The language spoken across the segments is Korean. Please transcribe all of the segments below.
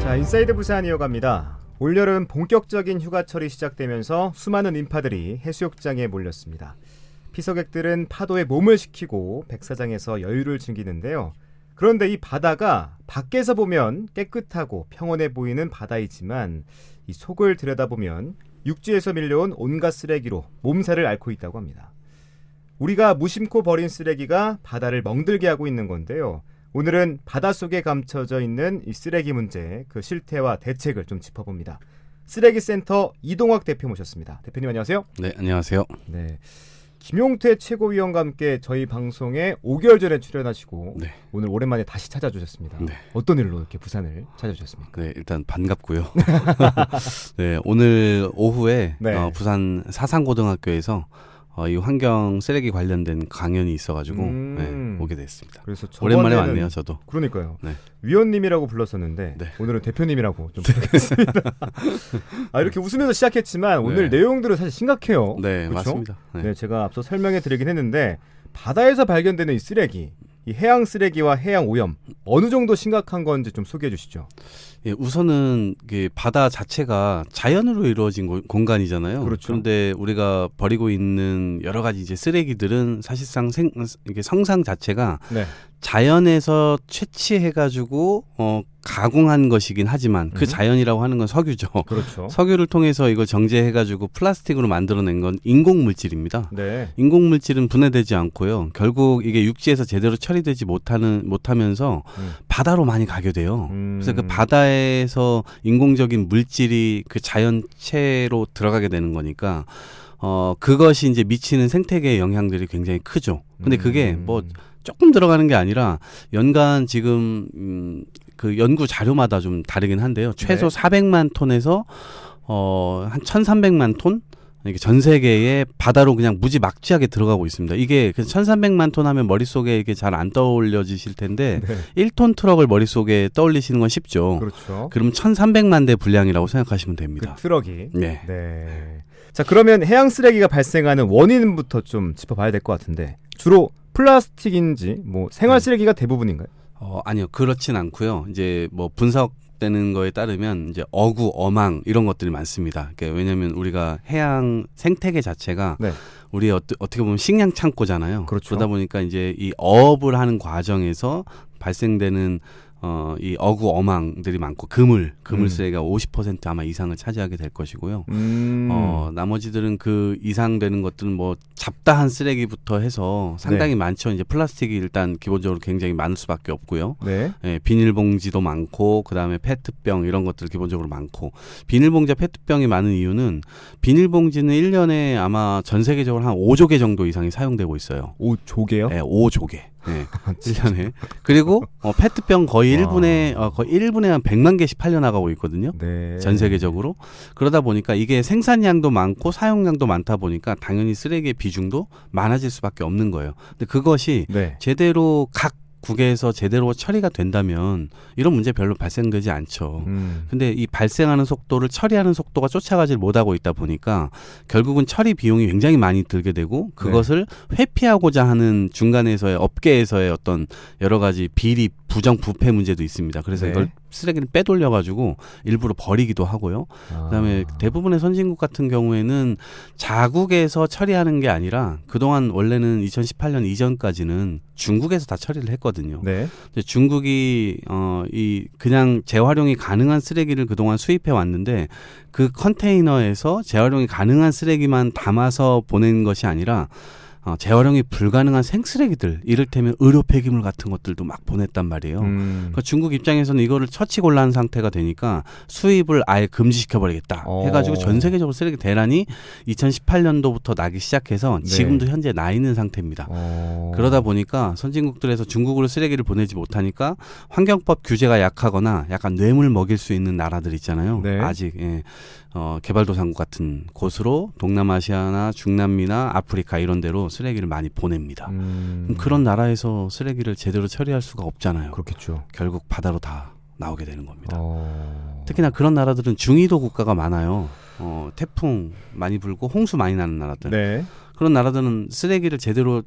자, 인사이드 부산 이어갑니다. 올여름 본격적인 휴가철이 시작되면서 수많은 인파들이 해수욕장에 몰렸습니다. 피서객들은 파도에 몸을 식히고 백사장에서 여유를 즐기는데요. 그런데 이 바다가 밖에서 보면 깨끗하고 평온해 보이는 바다이지만 이 속을 들여다보면 육지에서 밀려온 온갖 쓰레기로 몸살을 앓고 있다고 합니다. 우리가 무심코 버린 쓰레기가 바다를 멍들게 하고 있는 건데요. 오늘은 바닷속에 감춰져 있는 이 쓰레기 문제, 그 실태와 대책을 좀 짚어봅니다. 쓰레기센터 이동학 대표 모셨습니다. 대표님 안녕하세요. 네, 안녕하세요. 네, 김용태 최고위원과 함께 저희 방송에 5개월 전에 출연하시고 네. 오늘 오랜만에 다시 찾아주셨습니다. 네. 어떤 일로 이렇게 부산을 찾아주셨습니까? 네, 일단 반갑고요. 네, 오늘 오후에 네. 부산 부산 사상고등학교에서 이 환경 쓰레기 관련된 강연이 있어가지고 네, 오게 됐습니다. 그래서 오랜만에 왔네요, 저도. 그러니까요. 네. 위원님이라고 불렀었는데 네. 오늘은 대표님이라고 좀 부탁드리겠습니다. 이렇게 웃으면서 시작했지만 오늘 네. 내용들은 사실 심각해요. 네, 그렇죠? 맞습니다. 네, 제가 앞서 설명해드리긴 했는데 바다에서 발견되는 이 쓰레기, 이 해양 쓰레기와 해양 오염 어느 정도 심각한 건지 좀 소개해 주시죠. 예, 우선은 바다 자체가 자연으로 이루어진 공간이잖아요. 그렇죠. 그런데 우리가 버리고 있는 여러 가지 이제 쓰레기들은 사실상 이게 성상 자체가 네. 자연에서 채취해가지고 가공한 것이긴 하지만 그 자연이라고 하는 건 석유죠. 그렇죠. 석유를 통해서 이걸 정제해가지고 플라스틱으로 만들어낸 건 인공물질입니다. 네. 인공물질은 분해되지 않고요. 결국 이게 육지에서 제대로 처리되지 못하면서 바다로 많이 가게 돼요. 그래서 그 바다에서 인공적인 물질이 그 자연체로 들어가게 되는 거니까 그것이 이제 미치는 생태계의 영향들이 굉장히 크죠. 근데 그게 뭐 조금 들어가는 게 아니라 연간 지금 그 연구 자료마다 좀 다르긴 한데요. 최소 네. 400만 톤에서 한 1,300만 톤 이게 전 세계에 바다로 그냥 무지막지하게 들어가고 있습니다. 이게 1,300만 톤 하면 머릿속에 이게 잘 안 떠올려지실 텐데 네. 1톤 트럭을 머릿속에 떠올리시는 건 쉽죠. 그렇죠. 그럼 1,300만 대 분량이라고 생각하시면 됩니다. 그 트럭이. 네. 네. 자, 그러면 해양 쓰레기가 발생하는 원인부터 좀 짚어봐야 될 것 같은데 주로 플라스틱인지 뭐 생활 쓰레기가 대부분인가요? 아니요, 그렇진 않고요. 이제 뭐 분석되는 거에 따르면 이제 어구, 어망 이런 것들이 많습니다. 그러니까 왜냐하면 우리가 해양 생태계 자체가 네. 우리 어떻게 보면 식량 창고잖아요. 그렇죠. 그러다 보니까 이제 이 어업을 하는 과정에서 발생되는 이 어구 어망들이 많고 그물 쓰레기가 50% 아마 이상을 차지하게 될 것이고요. 나머지들은 그 이상 되는 것들은 뭐 잡다한 쓰레기부터 해서 상당히 많죠. 이제 플라스틱이 일단 기본적으로 굉장히 많을 수밖에 없고요. 네. 예, 비닐봉지도 많고 그다음에 페트병 이런 것들 기본적으로 많고 비닐봉지와 페트병이 많은 이유는 비닐봉지는 1년에 아마 전 세계적으로 한 5조 개 정도 이상이 사용되고 있어요. 5조개요? 네, 5조 개. 네, 1년에. 그리고 페트병 거의 1분에 한 100만 개씩 팔려나가고 있거든요. 네. 전 세계적으로. 그러다 보니까 이게 생산량도 많고 사용량도 많다 보니까 당연히 쓰레기의 비중도 많아질 수밖에 없는 거예요. 근데 그것이 네. 제대로 각 국에서 제대로 처리가 된다면 이런 문제 별로 발생되지 않죠. 근데 이 발생하는 속도를 처리하는 속도가 쫓아가질 못하고 있다 보니까 결국은 처리 비용이 굉장히 많이 들게 되고 그것을 회피하고자 하는 중간에서의 업계에서의 어떤 여러 가지 비리 부정부패 문제도 있습니다. 그래서 이걸 쓰레기를 빼돌려가지고 일부러 버리기도 하고요. 그다음에 대부분의 선진국 같은 경우에는 자국에서 처리하는 게 아니라 그동안 원래는 2018년 이전까지는 중국에서 다 처리를 했거든요. 네. 근데 중국이 이 그냥 재활용이 가능한 쓰레기를 그동안 수입해 왔는데 그 컨테이너에서 재활용이 가능한 쓰레기만 담아서 보낸 것이 아니라 재활용이 불가능한 생쓰레기들, 이를테면 의료 폐기물 같은 것들도 막 보냈단 말이에요. 그러니까 중국 입장에서는 이거를 처치곤란한 상태가 되니까 수입을 아예 금지시켜버리겠다 해가지고 전 세계적으로 쓰레기 대란이 2018년도부터 나기 시작해서 지금도 현재 나 있는 상태입니다. 그러다 보니까 선진국들에서 중국으로 쓰레기를 보내지 못하니까 환경법 규제가 약하거나 약간 뇌물 먹일 수 있는 나라들 있잖아요. 네. 아직 개발도상국 같은 곳으로 동남아시아나 중남미나 아프리카 이런 데로 쓰레기를 많이 보냅니다. 그럼 그런 나라에서 쓰레기를 제대로 처리할 수가 없잖아요. 그렇겠죠. 결국 바다로 다 나오게 되는 겁니다. 특히나 그런 나라들은 중위도 국가가 많아요. 태풍 많이 불고 홍수 많이 나는 나라들. 네. 그런 나라들은 쓰레기를 제대로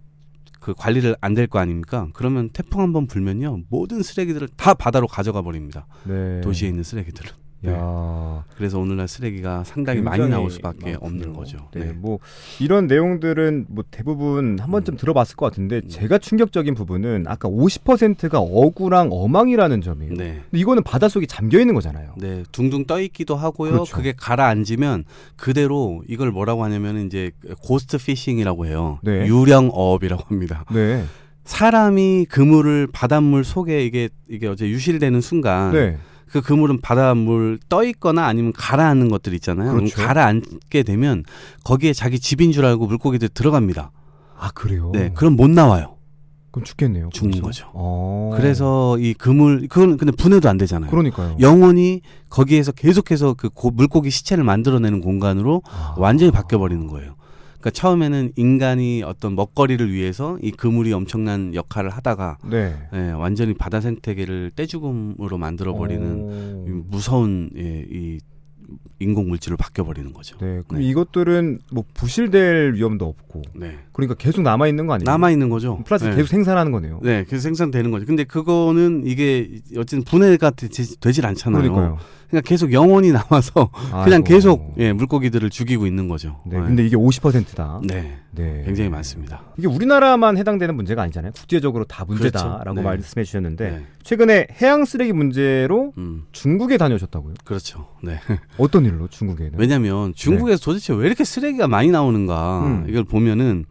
그 관리를 안 될 거 아닙니까? 그러면 태풍 한번 불면요 모든 쓰레기들을 다 바다로 가져가 버립니다. 네. 도시에 있는 쓰레기들은. 네. 야. 그래서 오늘날 쓰레기가 상당히 많이 굉장히 나올 수밖에 많군요. 없는 거죠. 네. 네. 뭐 이런 내용들은 뭐 대부분 한 번쯤 들어봤을 것 같은데 제가 충격적인 부분은 아까 50%가 어구랑 어망이라는 점이에요. 네. 근데 이거는 바닷속에 잠겨 있는 거잖아요. 네, 둥둥 떠 있기도 하고요. 그렇죠. 그게 가라앉으면 그대로 이걸 뭐라고 하냐면 이제 고스트 피싱이라고 해요. 네. 유령어업이라고 합니다. 네. 사람이 그물을 바닷물 속에 이게 어제 유실되는 순간 네. 그 그물은 바닷물 떠 있거나 아니면 가라앉는 것들 있잖아요. 그렇죠. 그럼 가라앉게 되면 거기에 자기 집인 줄 알고 물고기들 들어갑니다. 아, 그래요? 네, 그럼 못 나와요. 그럼 죽겠네요. 죽는 거기서? 거죠. 그래서 이 그물 그건 근데 분해도 안 되잖아요. 그러니까요. 영원히 거기에서 계속해서 그 물고기 시체를 만들어내는 공간으로 완전히 바뀌어 버리는 거예요. 그러니까 처음에는 인간이 어떤 먹거리를 위해서 이 그물이 엄청난 역할을 하다가 네. 완전히 바다 생태계를 떼죽음으로 만들어 버리는 무서운 이 인공 물질로 바뀌어 버리는 거죠. 네. 그럼 네. 이것들은 뭐 부실될 위험도 없고. 네. 그러니까 계속 남아 있는 거 아니에요? 남아 있는 거죠. 플러스 네. 계속 생산하는 거네요. 네, 계속 생산되는 거죠. 근데 그거는 이게 어쨌든 분해가 되질 않잖아요. 그러니까요. 그러니까 계속 영원히 남아서 그냥 아이고. 계속 물고기들을 죽이고 있는 거죠. 네. 근데 이게 50%다. 네. 네. 굉장히 많습니다. 이게 우리나라만 해당되는 문제가 아니잖아요. 국제적으로 다 문제다라고 그렇죠. 네. 말씀해 주셨는데 네. 최근에 해양 쓰레기 문제로 중국에 다녀오셨다고요? 그렇죠. 네. 어떤 일로 중국에는? 왜냐하면 중국에서 도대체 왜 이렇게 쓰레기가 많이 나오는가 이걸 보면은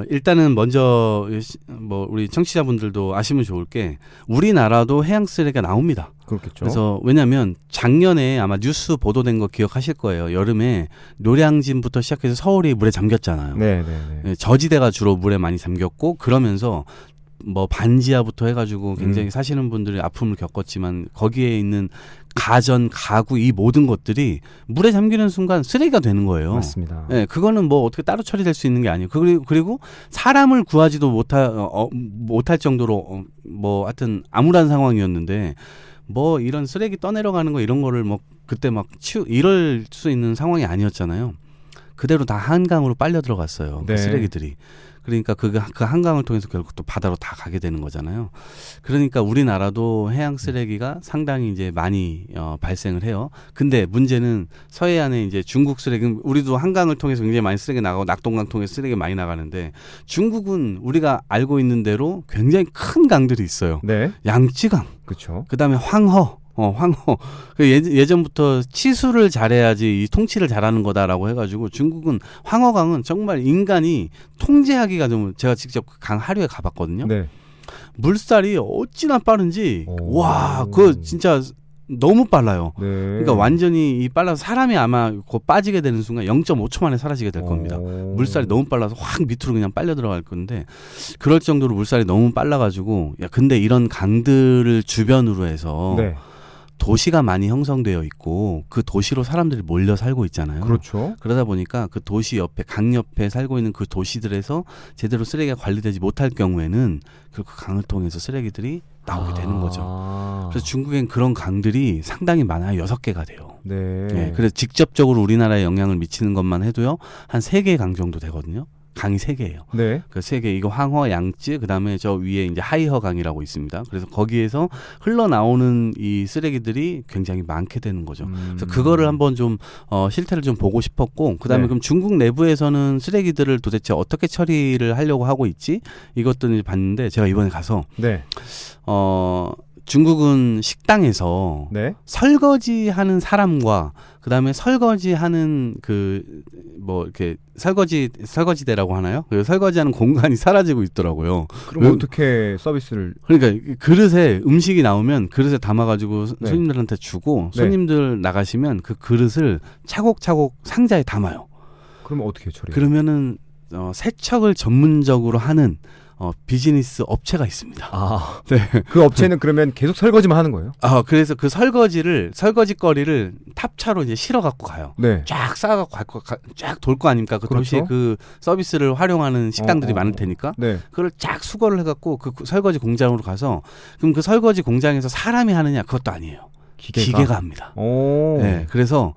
일단은 먼저 뭐 우리 청취자분들도 아시면 좋을 게 우리나라도 해양 쓰레기가 나옵니다. 그렇겠죠. 그래서 왜냐하면 작년에 아마 뉴스 보도된 거 기억하실 거예요. 여름에 노량진부터 시작해서 서울이 물에 잠겼잖아요. 네. 저지대가 주로 물에 많이 잠겼고 그러면서 뭐 반지하부터 해가지고 굉장히 사시는 분들이 아픔을 겪었지만 거기에 있는 가전, 가구 이 모든 것들이 물에 잠기는 순간 쓰레기가 되는 거예요. 맞습니다. 네, 그거는 뭐 어떻게 따로 처리될 수 있는 게 아니에요. 그리고 사람을 구하지도 못할 정도로 뭐 하여튼 암울한 상황이었는데 뭐 이런 쓰레기 떠내려가는 거 이런 거를 뭐 그때 막 이럴 수 있는 상황이 아니었잖아요. 그대로 다 한강으로 빨려 들어갔어요. 네. 그 쓰레기들이. 그러니까 그 한강을 통해서 결국 또 바다로 다 가게 되는 거잖아요. 그러니까 우리나라도 해양 쓰레기가 상당히 이제 많이 발생을 해요. 근데 문제는 서해안에 이제 중국 쓰레기, 우리도 한강을 통해서 굉장히 많이 쓰레기 나가고 낙동강 통해서 쓰레기 많이 나가는데 중국은 우리가 알고 있는 대로 굉장히 큰 강들이 있어요. 네. 양쯔강, 그렇죠. 그다음에 황허. 황허. 예전부터 치수를 잘해야지 이 통치를 잘하는 거다라고 해가지고 중국은 황허강은 정말 인간이 통제하기가 좀 제가 직접 강 하류에 가봤거든요. 네. 물살이 어찌나 빠른지 오. 와, 그거 진짜 너무 빨라요. 네. 그러니까 완전히 이 빨라서 사람이 아마 곧 빠지게 되는 순간 0.5초 만에 사라지게 될 겁니다. 물살이 너무 빨라서 확 밑으로 그냥 빨려 들어갈 건데 그럴 정도로 물살이 너무 빨라가지고 근데 이런 강들을 주변으로 해서 네. 도시가 많이 형성되어 있고 그 도시로 사람들이 몰려 살고 있잖아요. 그렇죠. 그러다 보니까 그 도시 옆에 강 옆에 살고 있는 그 도시들에서 제대로 쓰레기가 관리되지 못할 경우에는 그 강을 통해서 쓰레기들이 나오게 되는 거죠. 그래서 중국엔 그런 강들이 상당히 많아요. 6개가 돼요. 네. 네, 그래서 직접적으로 우리나라에 영향을 미치는 것만 해도요. 한 3개의 강 정도 되거든요. 강이 3개예요. 네. 그 3개 이거 황허, 양쯔, 그다음에 저 위에 이제 하이허 강이라고 있습니다. 그래서 거기에서 흘러나오는 이 쓰레기들이 굉장히 많게 되는 거죠. 그래서 그거를 한번 좀 실태를 좀 보고 싶었고, 그다음에 네. 그럼 중국 내부에서는 쓰레기들을 도대체 어떻게 처리를 하려고 하고 있지? 이것들을 봤는데 제가 이번에 가서 네. 중국은 식당에서 네. 설거지하는 사람과 그다음에 설거지하는 뭐 이렇게 설거지대라고 하나요? 그 설거지하는 공간이 사라지고 있더라고요. 그럼 어떻게 서비스를? 그러니까 그릇에 음식이 나오면 그릇에 담아가지고 네. 손님들한테 주고 네. 손님들 나가시면 그 그릇을 차곡차곡 상자에 담아요. 그러면 어떻게 처리해요? 그러면은 세척을 전문적으로 하는 비즈니스 업체가 있습니다. 아, 네. 그 업체는 그러면 계속 설거지만 하는 거예요? 그래서 그 설거지거리를 탑차로 이제 실어 갖고 가요. 네. 쫙 쌓아갖고 쫙 돌 거 아닙니까? 그 그렇죠. 도시에 그 서비스를 활용하는 식당들이 많을 테니까. 네. 그걸 쫙 수거를 해갖고 그 설거지 공장으로 가서 그럼 그 설거지 공장에서 사람이 하느냐? 그것도 아니에요. 기계가 합니다. 오. 네. 그래서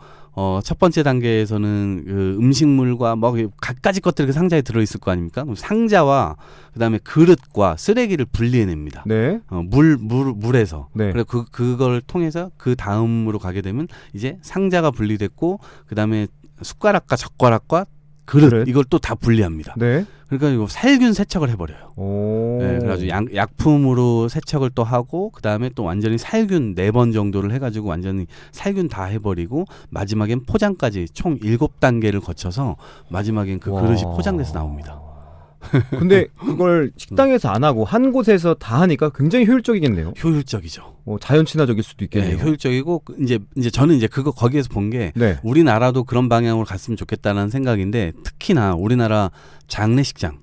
첫 번째 단계에서는 그 음식물과 뭐 갖가지 것들이 그 상자에 들어있을 거 아닙니까? 그럼 상자와 그다음에 그릇과 쓰레기를 분리해냅니다. 네. 물에서. 네. 그리고 그걸 통해서 그 다음으로 가게 되면 이제 상자가 분리됐고 그다음에 숟가락과 젓가락과 그릇. 이걸 또 다 분리합니다. 네. 그러니까 이거 살균 세척을 해버려요. 오. 네, 그래가지고 약품으로 세척을 또 하고 그 다음에 또 완전히 살균 4번 정도를 해가지고 완전히 살균 다 해버리고 마지막엔 포장까지 총 7단계를 거쳐서 마지막엔 그 와. 그릇이 포장돼서 나옵니다. 근데 그걸 식당에서 안 하고 한 곳에서 다 하니까 굉장히 효율적이겠네요. 효율적이죠. 자연 친화적일 수도 있겠네요. 네, 효율적이고 이제 저는 이제 그거 거기에서 본 게 네. 우리나라도 그런 방향으로 갔으면 좋겠다는 생각인데 특히나 우리나라 장례식장.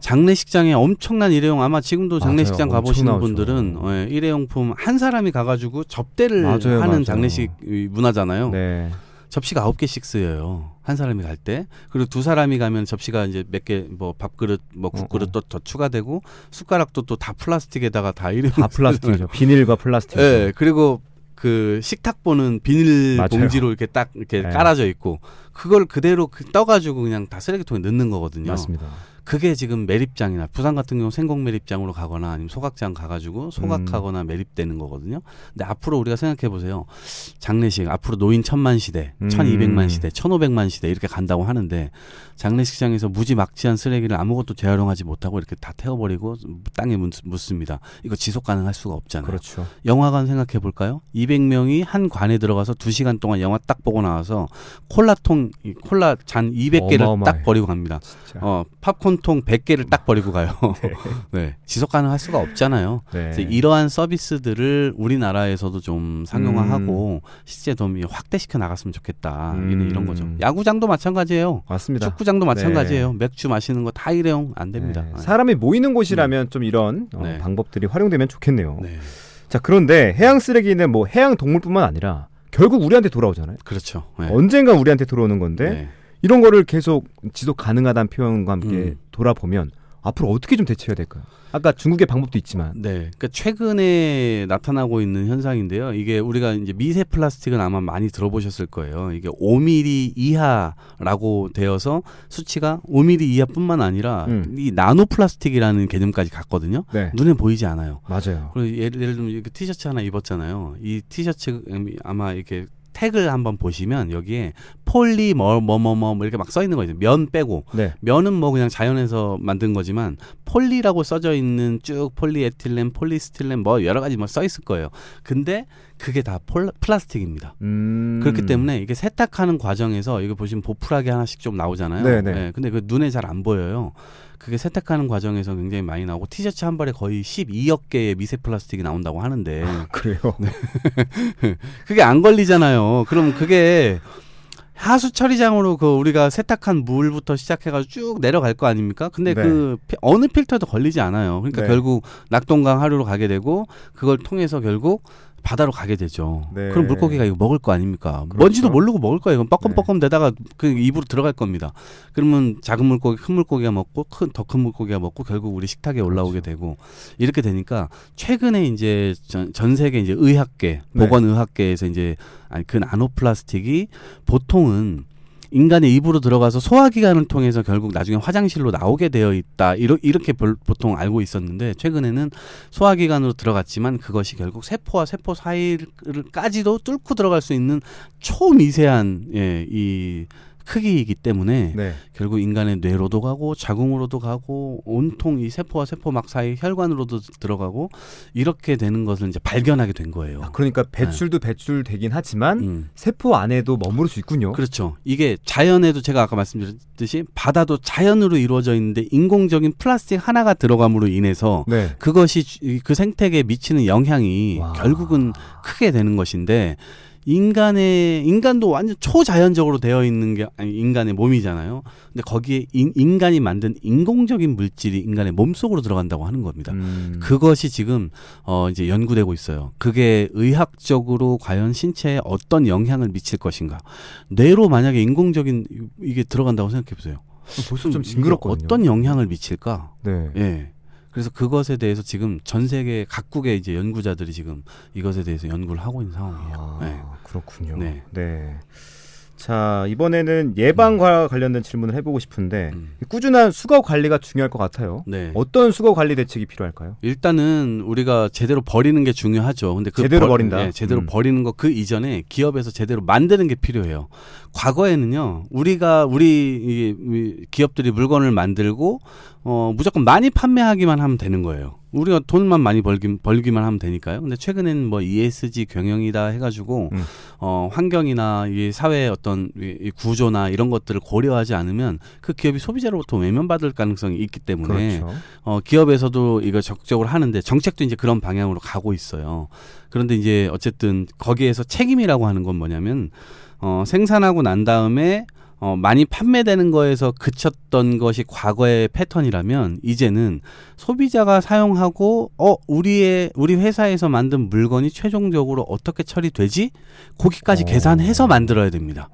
장례식장에 엄청난 일회용 아마 지금도 장례식장 맞아요. 가보시는 엄청 분들은 일회용품 한 사람이 가가지고 접대를 맞아요, 하는 맞아요. 장례식 문화잖아요. 네. 접시가 9개씩 쓰여요. 한 사람이 갈 때. 그리고 2사람이 가면 접시가 이제 몇 개 뭐 밥그릇 뭐 국그릇 또 더 추가되고 숟가락도 또 다 플라스틱에다가 다 일회용 다 플라스틱이죠. 비닐과 플라스틱. 네, 그리고 그 식탁보는 비닐 맞아요. 봉지로 이렇게 딱 이렇게 네. 깔아져 있고 그걸 그대로 떠가지고 그냥 다 쓰레기통에 넣는 거거든요. 맞습니다. 그게 지금 매립장이나 부산 같은 경우 생곡 매립장으로 가거나 아니면 소각장 가가지고 소각하거나 매립되는 거거든요. 근데 앞으로 우리가 생각해 보세요. 장례식 앞으로 노인 1000만 시대, 1200만 시대, 1500만 시대 이렇게 간다고 하는데 장례식장에서 무지막지한 쓰레기를 아무것도 재활용하지 못하고 이렇게 다 태워버리고 땅에 묻습니다. 이거 지속 가능할 수가 없잖아요. 그렇죠. 영화관 생각해 볼까요? 200명이 한 관에 들어가서 2시간 동안 영화 딱 보고 나와서 콜라 잔 200개를 어마어마해. 딱 버리고 갑니다. 진짜. 팝콘통 100개를 딱 버리고 가요. 네. 지속 가능할 수가 없잖아요. 네. 그래서 이러한 서비스들을 우리나라에서도 좀 상용화하고 실제 좀 확대시켜 나갔으면 좋겠다. 이런 거죠. 야구장도 마찬가지예요. 맞습니다. 축구장도 마찬가지예요. 맥주 마시는 거 다 일회용 안 됩니다. 네. 사람이 모이는 곳이라면 좀 이런 네. 방법들이 활용되면 좋겠네요. 네. 자, 그런데 해양 쓰레기는 뭐 해양 동물뿐만 아니라 결국 우리한테 돌아오잖아요. 그렇죠. 네. 언젠가 우리한테 들어오는 건데 네. 이런 거를 계속 지속 가능하다는 표현과 함께 돌아보면 앞으로 어떻게 좀 대처해야 될까요? 아까 중국의 방법도 있지만. 네, 그러니까 최근에 나타나고 있는 현상인데요. 이게 우리가 이제 미세 플라스틱은 아마 많이 들어보셨을 거예요. 이게 5mm 이하라고 되어서 수치가 5mm 이하뿐만 아니라 이 나노 플라스틱이라는 개념까지 갔거든요. 네. 눈에 보이지 않아요. 맞아요. 그리고 예를 들면 이렇게 티셔츠 하나 입었잖아요. 이 티셔츠 아마 이렇게 택을 한번 보시면 여기에 폴리 뭐 이렇게 막 써 있는 거 있어요. 면 빼고. 네. 면은 뭐 그냥 자연에서 만든 거지만 폴리라고 써져 있는 쭉 폴리에틸렌, 폴리스틸렌 뭐 여러 가지 뭐 써 있을 거예요. 근데 그게 다 플라스틱입니다. 그렇기 때문에 이게 세탁하는 과정에서 이거 보시면 보풀하게 하나씩 좀 나오잖아요. 네네. 네, 근데 그 눈에 잘 안 보여요. 그게 세탁하는 과정에서 굉장히 많이 나오고 티셔츠 한 벌에 거의 12억 개의 미세 플라스틱이 나온다고 하는데 그래요. 그게 안 걸리잖아요. 그럼 그게 하수 처리장으로 그 우리가 세탁한 물부터 시작해가지고 쭉 내려갈 거 아닙니까? 근데 네. 그 어느 필터도 걸리지 않아요. 그러니까 네. 결국 낙동강 하류로 가게 되고 그걸 통해서 결국 바다로 가게 되죠. 네. 그럼 물고기가 이거 먹을 거 아닙니까? 그렇죠. 뭔지도 모르고 먹을 거예요. 이건 뻐끔뻐끔 되다가 그 입으로 들어갈 겁니다. 그러면 작은 물고기, 큰 물고기가 먹고 더 큰 물고기가 먹고 결국 우리 식탁에 올라오게 되고 이렇게 되니까 최근에 이제 전 세계 이제 의학계, 보건의학계에서 이제 그 나노 플라스틱이 보통은 인간의 입으로 들어가서 소화기관을 통해서 결국 나중에 화장실로 나오게 되어 있다. 이렇게 보통 알고 있었는데 최근에는 소화기관으로 들어갔지만 그것이 결국 세포와 세포 사이까지도 뚫고 들어갈 수 있는 초미세한 이 크기이기 때문에 네. 결국 인간의 뇌로도 가고 자궁으로도 가고 온통 이 세포와 세포막 사이 혈관으로도 들어가고 이렇게 되는 것을 이제 발견하게 된 거예요. 그러니까 배출도 배출되긴 하지만 세포 안에도 머무를 수 있군요. 그렇죠. 이게 자연에도 제가 아까 말씀드렸듯이 바다도 자연으로 이루어져 있는데 인공적인 플라스틱 하나가 들어감으로 인해서 네. 그것이 그 생태계에 미치는 영향이 와. 결국은 크게 되는 것인데 인간도 완전 초자연적으로 되어 있는 게 인간의 몸이잖아요. 근데 거기에 인간이 만든 인공적인 물질이 인간의 몸속으로 들어간다고 하는 겁니다. 그것이 지금 이제 연구되고 있어요. 그게 의학적으로 과연 신체에 어떤 영향을 미칠 것인가. 뇌로 만약에 인공적인 이게 들어간다고 생각해 보세요. 벌써 좀 징그럽거든요. 어떤 영향을 미칠까? 네. 예. 그래서 그것에 대해서 지금 전 세계 각국의 이제 연구자들이 지금 이것에 대해서 연구를 하고 있는 상황이에요. 네. 그렇군요. 네. 네. 자, 이번에는 예방과 관련된 질문을 해보고 싶은데 꾸준한 수거 관리가 중요할 것 같아요. 네. 어떤 수거 관리 대책이 필요할까요? 일단은 우리가 제대로 버리는 게 중요하죠. 근데 제대로 버린다? 네, 제대로 버리는 거 그 이전에 기업에서 제대로 만드는 게 필요해요. 과거에는요, 우리 기업들이 물건을 만들고 무조건 많이 판매하기만 하면 되는 거예요. 우리가 돈만 많이 벌기만 하면 되니까요. 근데 최근에는 뭐 ESG 경영이다 해가지고 환경이나 이 사회의 어떤 이 구조나 이런 것들을 고려하지 않으면 그 기업이 소비자로부터 외면받을 가능성이 있기 때문에 그렇죠. 기업에서도 이거 적극적으로 하는데 정책도 이제 그런 방향으로 가고 있어요. 그런데 이제 어쨌든 거기에서 책임이라고 하는 건 뭐냐면 생산하고 난 다음에 많이 판매되는 거에서 그쳤던 것이 과거의 패턴이라면 이제는 소비자가 사용하고 우리 회사에서 만든 물건이 최종적으로 어떻게 처리되지? 거기까지 계산해서 만들어야 됩니다.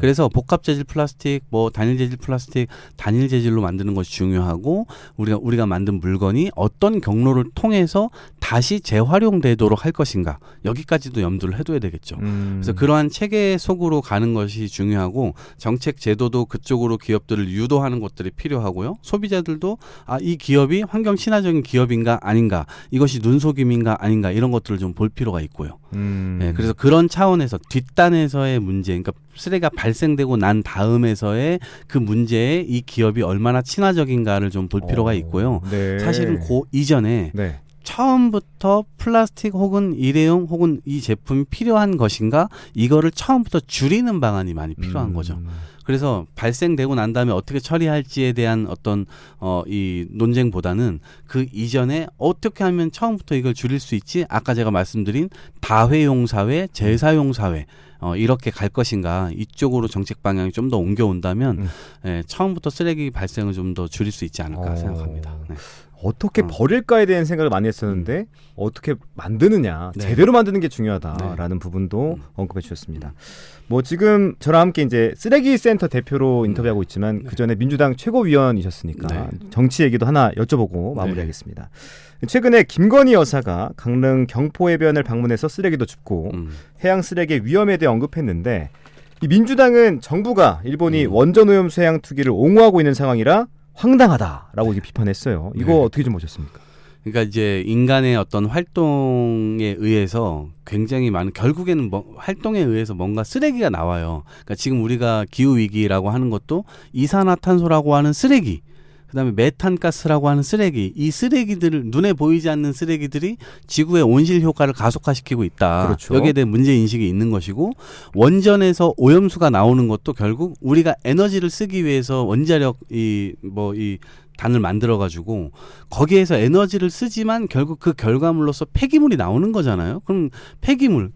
그래서 복합 재질 플라스틱, 뭐 단일 재질 플라스틱, 단일 재질로 만드는 것이 중요하고 우리가 만든 물건이 어떤 경로를 통해서 다시 재활용되도록 할 것인가 여기까지도 염두를 해둬야 되겠죠. 그래서 그러한 체계 속으로 가는 것이 중요하고 정책 제도도 그쪽으로 기업들을 유도하는 것들이 필요하고요. 소비자들도 이 기업이 환경 친화적인 기업인가 아닌가, 이것이 눈속임인가 아닌가 이런 것들을 좀 볼 필요가 있고요. 네, 그래서 그런 차원에서 뒷단에서의 문제, 그러니까 쓰레기가 발생되고 난 다음에서의 그 문제에 이 기업이 얼마나 친화적인가를 좀 볼 필요가 있고요. 네. 사실은 그 이전에 네. 처음부터 플라스틱 혹은 일회용 혹은 이 제품이 필요한 것인가 이거를 처음부터 줄이는 방안이 많이 필요한 거죠. 그래서 발생되고 난 다음에 어떻게 처리할지에 대한 어떤 이 논쟁보다는 그 이전에 어떻게 하면 처음부터 이걸 줄일 수 있지? 아까 제가 말씀드린 다회용 사회, 재사용 사회 이렇게 갈 것인가 이쪽으로 정책 방향이 좀 더 옮겨온다면 처음부터 쓰레기 발생을 좀 더 줄일 수 있지 않을까 생각합니다. 네. 어떻게 버릴까에 대한 생각을 많이 했었는데 어떻게 만드느냐, 네. 제대로 만드는 게 중요하다라는 부분도 언급해 주셨습니다. 뭐 지금 저랑 함께 이제 쓰레기 센터 대표로 인터뷰하고 있지만 그 전에 민주당 최고위원이셨으니까 정치 얘기도 하나 여쭤보고 마무리하겠습니다. 최근에 김건희 여사가 강릉 경포해변을 방문해서 쓰레기도 줍고 해양 쓰레기의 위험에 대해 언급했는데 이 민주당은 정부가 일본이 원전 오염수 해양 투기를 옹호하고 있는 상황이라 황당하다라고 비판했어요. 이거 어떻게 좀 보셨습니까? 그러니까 이제 인간의 어떤 활동에 의해서 굉장히 많은 결국에는 활동에 의해서 뭔가 쓰레기가 나와요. 그러니까 지금 우리가 기후 위기라고 하는 것도 이산화탄소라고 하는 쓰레기, 그다음에 메탄가스라고 하는 쓰레기, 이 쓰레기들을 눈에 보이지 않는 쓰레기들이 지구의 온실 효과를 가속화시키고 있다. 그렇죠. 여기에 대한 문제 인식이 있는 것이고 원전에서 오염수가 나오는 것도 결국 우리가 에너지를 쓰기 위해서 원자력 이 단을 만들어 가지고 거기에서 에너지를 쓰지만 결국 그 결과물로서 폐기물이 나오는 거잖아요. 그럼 폐기물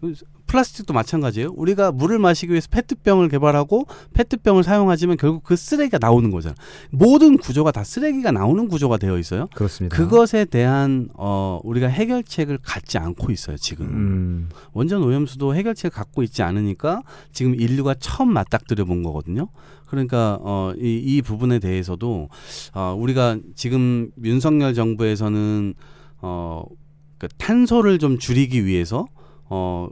플라스틱도 마찬가지예요. 우리가 물을 마시기 위해서 페트병을 개발하고 페트병을 사용하지만 결국 그 쓰레기가 나오는 거잖아요. 모든 구조가 다 쓰레기가 나오는 구조가 되어 있어요. 그렇습니다. 그것에 대한 우리가 해결책을 갖지 않고 있어요. 지금 원전 오염수도 해결책을 갖고 있지 않으니까 지금 인류가 처음 맞닥뜨려 본 거거든요. 그러니까 이 부분에 대해서도 우리가 지금 윤석열 정부에서는 그 탄소를 좀 줄이기 위해서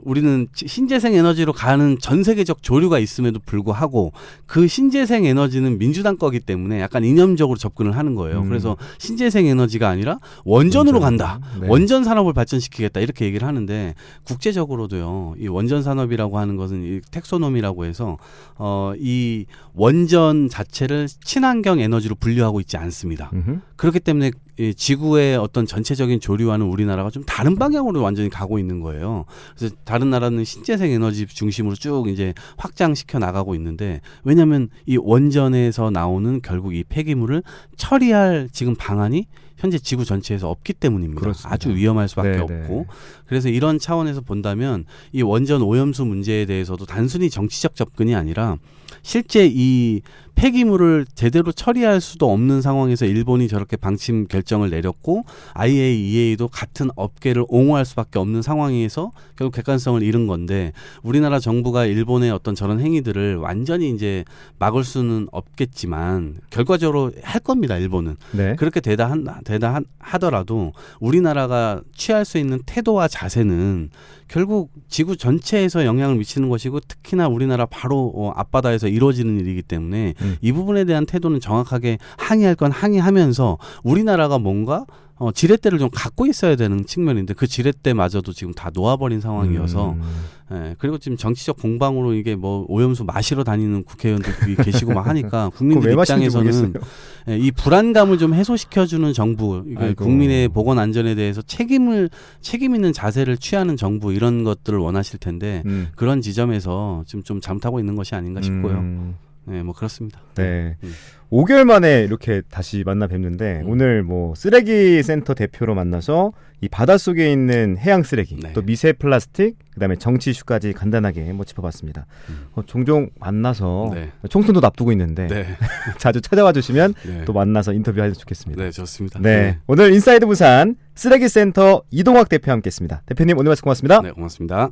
우리는 신재생 에너지로 가는 전 세계적 조류가 있음에도 불구하고 그 신재생 에너지는 민주당 거기 때문에 약간 이념적으로 접근을 하는 거예요. 그래서 신재생 에너지가 아니라 원전으로 간다. 네. 원전 산업을 발전시키겠다. 이렇게 얘기를 하는데 국제적으로도요. 이 원전 산업이라고 하는 것은 이 텍소노미라고 해서 이 원전 자체를 친환경 에너지로 분류하고 있지 않습니다. 그렇기 때문에 이 지구의 어떤 전체적인 조류와는 우리나라가 좀 다른 방향으로 완전히 가고 있는 거예요. 그래서 다른 나라는 신재생 에너지 중심으로 쭉 이제 확장시켜 나가고 있는데 왜냐하면 이 원전에서 나오는 결국 이 폐기물을 처리할 지금 방안이 현재 지구 전체에서 없기 때문입니다. 그렇습니다. 아주 위험할 수밖에 없고 그래서 이런 차원에서 본다면 이 원전 오염수 문제에 대해서도 단순히 정치적 접근이 아니라 실제 이 폐기물을 제대로 처리할 수도 없는 상황에서 일본이 저렇게 방침 결정을 내렸고 IAEA도 같은 업계를 옹호할 수밖에 없는 상황에서 결국 객관성을 잃은 건데 우리나라 정부가 일본의 어떤 저런 행위들을 완전히 이제 막을 수는 없겠지만 결과적으로 할 겁니다. 일본은. 네. 그렇게 되다 하더라도 우리나라가 취할 수 있는 태도와 자세는 결국 지구 전체에서 영향을 미치는 것이고 특히나 우리나라 바로 앞바다에서 이루어지는 일이기 때문에 이 부분에 대한 태도는 정확하게 항의할 건 항의하면서 우리나라가 뭔가 지렛대를 좀 갖고 있어야 되는 측면인데 그 지렛대마저도 지금 다 놓아버린 상황이어서 예, 그리고 지금 정치적 공방으로 이게 뭐 오염수 마시러 다니는 국회의원들이 계시고 막 하니까 국민들 왜 마시는지 입장에서는 모르겠어요. 예, 이 불안감을 좀 해소시켜주는 정부, 이게 아이고. 국민의 보건 안전에 대해서 책임 있는 자세를 취하는 정부 이런 것들을 원하실 텐데 그런 지점에서 지금 좀 잘못하고 있는 것이 아닌가 싶고요. 네, 뭐 그렇습니다. 네. 5개월 만에 이렇게 다시 만나 뵙는데 오늘 뭐 쓰레기 센터 대표로 만나서 이 바닷속에 있는 해양 쓰레기 네. 또 미세 플라스틱 그다음에 정치 이슈까지 간단하게 뭐 짚어봤습니다. 종종 만나서 네. 총선도 앞두고 있는데 네, 자주 찾아와 주시면 네, 또 만나서 인터뷰하면 좋겠습니다. 네, 좋습니다. 네. 오늘 인사이드 부산 쓰레기 센터 이동학 대표와 함께했습니다. 대표님 오늘 말씀 고맙습니다. 네, 고맙습니다.